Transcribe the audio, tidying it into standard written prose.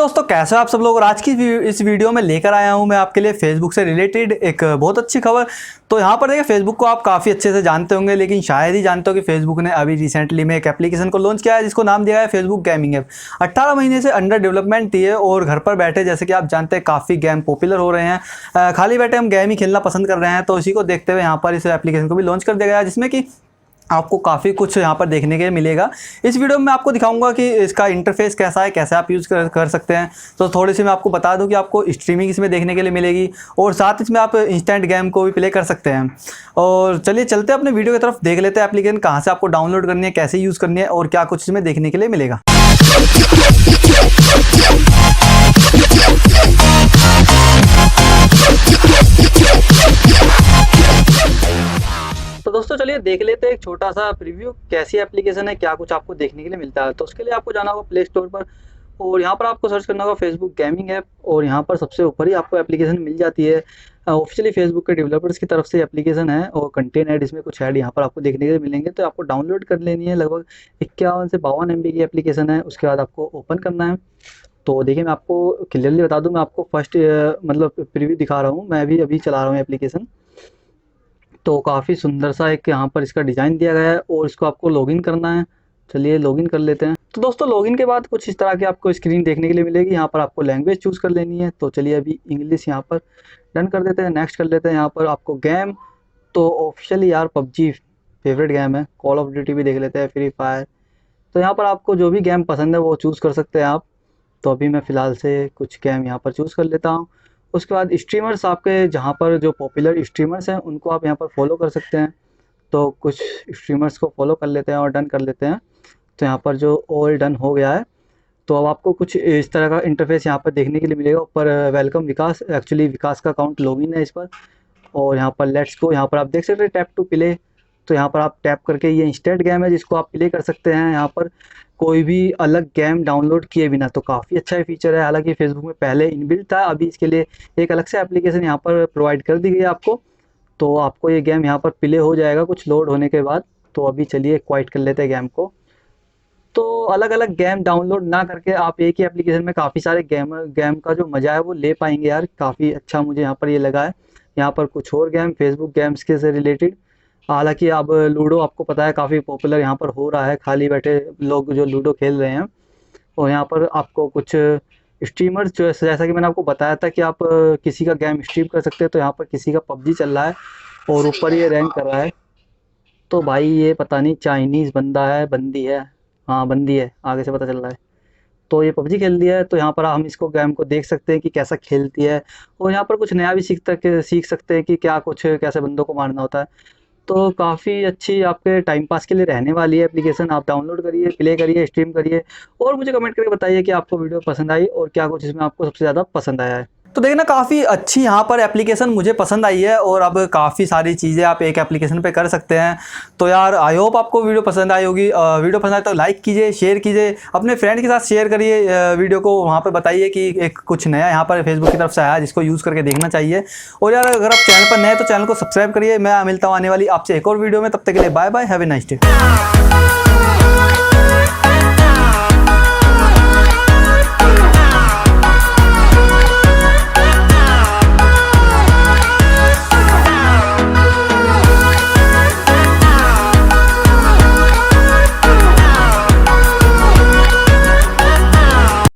दोस्तों, कैसे हो आप सब लोग। और आज की इस वीडियो में लेकर आया हूं मैं आपके लिए फेसबुक से रिलेटेड एक बहुत अच्छी खबर। तो यहाँ पर देखिए, फेसबुक को आप काफ़ी अच्छे से जानते होंगे, लेकिन शायद ही जानते हो कि फेसबुक ने अभी रिसेंटली में एक एप्लीकेशन को लॉन्च किया है जिसको नाम दिया है फेसबुक गेमिंग ऐप। 18 महीने से अंडर डेवलपमेंट थी है और घर पर बैठे, जैसे कि आप जानते हैं, काफ़ी गेम पॉपुलर हो रहे हैं। खाली बैठे हम गेम ही खेलना पसंद कर रहे हैं, तो इसी को देखते हुए यहाँ पर इस एप्लीकेशन को भी लॉन्च कर दिया गया है, जिसमें कि आपको काफ़ी कुछ यहाँ पर देखने के मिलेगा। इस वीडियो में मैं आपको दिखाऊंगा कि इसका इंटरफेस कैसा है, कैसे आप यूज़ कर सकते हैं। तो थोड़ी सी मैं आपको बता दूं कि आपको स्ट्रीमिंग इसमें देखने के लिए मिलेगी और साथ इसमें आप इंस्टेंट गेम को भी प्ले कर सकते हैं। और चलिए चलते हैं अपने वीडियो की तरफ, देख लेते हैं एप्लीकेशन कहाँ से आपको डाउनलोड करनी है, कैसे यूज़ करनी है और क्या कुछ इसमें देखने के लिए मिलेगा। तो दोस्तों चलिए देख लेते हैं एक छोटा सा प्रीव्यू, कैसी एप्लीकेशन है, क्या कुछ आपको देखने के लिए मिलता है। तो उसके लिए आपको जाना होगा प्ले स्टोर पर और यहाँ पर आपको सर्च करना होगा फेसबुक गेमिंग ऐप और यहाँ पर सबसे ऊपर ही आपको एप्लीकेशन मिल जाती है। ऑफिशियली फेसबुक के डेवलपर्स की तरफ से एप्लीकेशन है और कंटेंट ऐड, इसमें कुछ ऐड यहाँ पर आपको देखने के लिए मिलेंगे। तो आपको डाउनलोड कर लेनी है। लगभग 51 से 52 MB की एप्लीकेशन है। उसके बाद आपको ओपन करना है। तो देखिए, मैं आपको क्लियरली बता दूँ, मैं आपको फर्स्ट मतलब प्रीव्यू दिखा रहा हूँ। मैं भी अभी चला रहा हूँ एप्लीकेशन। तो काफ़ी सुंदर सा एक यहाँ पर इसका डिज़ाइन दिया गया है और इसको आपको लॉगिन करना है। चलिए लॉगिन कर लेते हैं। तो दोस्तों, लॉगिन के बाद कुछ इस तरह की आपको स्क्रीन देखने के लिए मिलेगी। यहाँ पर आपको लैंग्वेज चूज़ कर लेनी है। तो चलिए अभी इंग्लिश यहाँ पर डन कर देते हैं, नेक्स्ट कर लेते हैं। यहाँ पर आपको गेम, तो ऑफिशियली यार पबजी फेवरेट गेम है। कॉल ऑफ ड्यूटी भी देख लेते हैं, फ्री फायर। तो यहाँ पर आपको जो भी गेम पसंद है वो चूज़ कर सकते हैं आप। तो अभी मैं फ़िलहाल से कुछ गेम यहाँ पर चूज़ कर लेता हूँ। उसके बाद स्ट्रीमर्स, आपके जहाँ पर जो पॉपुलर स्ट्रीमर्स हैं उनको आप यहाँ पर फॉलो कर सकते हैं। तो कुछ स्ट्रीमर्स को फॉलो कर लेते हैं और डन कर लेते हैं। तो यहाँ पर जो ऑल डन हो गया है, तो अब आपको कुछ इस तरह का इंटरफेस यहाँ पर देखने के लिए मिलेगा। ऊपर वेलकम विकास, एक्चुअली विकास का अकाउंट लॉगिन है इस पर। और यहाँ पर लेट्स गो, यहाँ पर आप देख सकते हैं टैप टू प्ले। तो यहाँ पर आप टैप करके, ये इंस्टेंट गेम है जिसको आप प्ले कर सकते हैं। यहाँ पर कोई भी अलग गेम डाउनलोड किए बिना, तो काफ़ी अच्छा ये फीचर है। हालांकि फेसबुक में पहले इनबिल्ट था, अभी इसके लिए एक अलग से एप्लीकेशन यहाँ पर प्रोवाइड कर दी गई है आपको। तो आपको ये गेम यहाँ पर प्ले हो जाएगा कुछ लोड होने के बाद। तो अभी चलिए क्वाइट कर लेते हैं गेम को। तो अलग अलग गेम डाउनलोड ना करके आप एक ही एप्लीकेशन में काफ़ी सारे गेम का जो मज़ा है वो ले पाएंगे यार। काफ़ी अच्छा मुझे यहाँ पर ये लगा है। यहाँ पर कुछ और गेम फेसबुक गेम्स के से रिलेटेड, हालांकि अब लूडो आपको पता है काफ़ी पॉपुलर यहाँ पर हो रहा है। खाली बैठे लोग जो लूडो खेल रहे हैं। और यहाँ पर आपको कुछ स्ट्रीमर्स, जो जैसा कि मैंने आपको बताया था कि आप किसी का गेम स्ट्रीम कर सकते हैं। तो यहाँ पर किसी का पबजी चल रहा है और ऊपर ये रैंक कर रहा है। तो भाई ये पता नहीं चाइनीज़ बंदा है, बंदी है, हाँ बंदी है, आगे से पता चल रहा है। तो ये पबजी खेल दिया है। तो यहाँ पर हम इसको गेम को देख सकते हैं कि कैसा खेलती है और यहाँ पर कुछ नया भी सीख सकते हैं कि क्या कुछ कैसे बंदों को मारना होता है। तो काफ़ी अच्छी आपके टाइम पास के लिए रहने वाली है एप्लीकेशन। आप डाउनलोड करिए, प्ले करिए, स्ट्रीम करिए और मुझे कमेंट करके बताइए कि आपको वीडियो पसंद आई और क्या कुछ इसमें आपको सबसे ज़्यादा पसंद आया है। तो देखना, काफ़ी अच्छी यहाँ पर एप्लीकेशन मुझे पसंद आई है और अब काफ़ी सारी चीज़ें आप एक एप्लीकेशन पे कर सकते हैं। तो यार आई होप आपको वीडियो पसंद आई होगी। वीडियो पसंद आए तो लाइक कीजिए, शेयर कीजिए, अपने फ्रेंड के साथ शेयर करिए वीडियो को। वहाँ पर बताइए कि एक कुछ नया यहाँ पर फेसबुक की तरफ से आया जिसको यूज़ करके देखना चाहिए। और यार अगर आप चैनल पर नए तो चैनल को सब्सक्राइब करिए। मैं मिलता हूँ आने वाली आपसे एक और वीडियो में। तब तक के लिए bye bye, have a nice day.